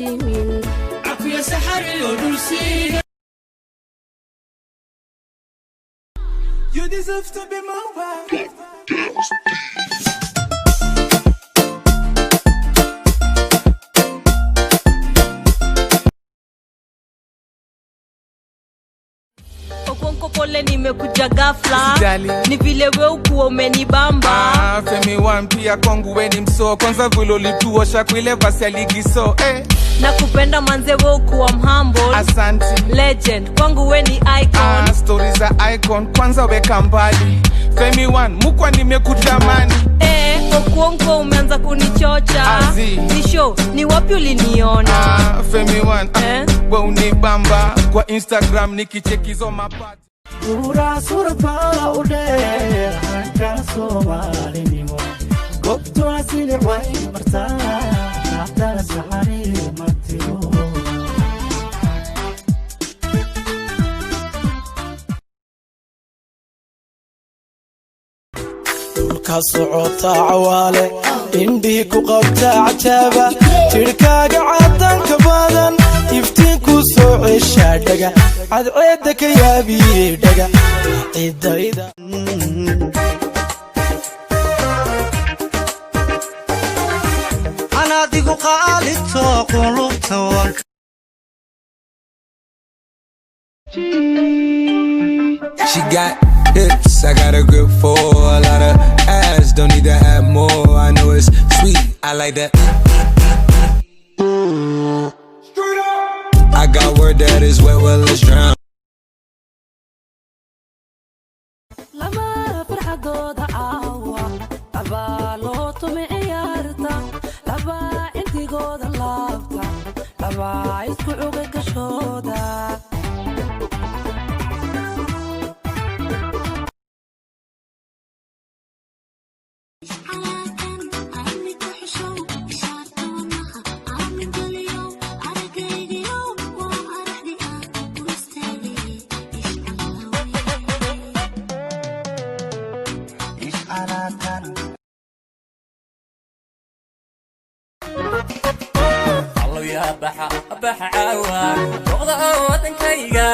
simin عفية سحري ودرسي. You deserve to be my wife. Okonko pole nimekuja ghafla. Ni vile wewe ukuwa umenibamba. Femi one pia kwangu we ni mso. Kwanza vile ulituosha kuile vasi ya ligi so Nakupenda manze wewe ukuwa humble. Asante Legend kwangu we ni icon. Stories za icon kwanza weka mbali. Femi one mukwa nimekutamani. Okonko umeanza kunichocha. Ni show ni wapi uliniona? Femi one we unibamba. Kwa Instagram nikichekizo mapati. Ura sura pa ude haka somali nimo. Gopto asile wai marta nafta sahari matio. كسعوت عوالي عندي كقبت عتابة تركاق عدن كبادن يفتينكو سوع الشادقة عد عيدك يا بيدقة عيدا أنا ديقو قالي توقن لبتوك. She got hips, I got a grip for a lot of ass, don't need to have more. I know it's sweet, I like that. I got word that is wet, well let's drown. Lama farxadooda caawa abaalooto ma ciyaarta laba intigooda laabta laba isku cuga gashooda. الله يا بحا بحا عوار وغضا ودنكيغا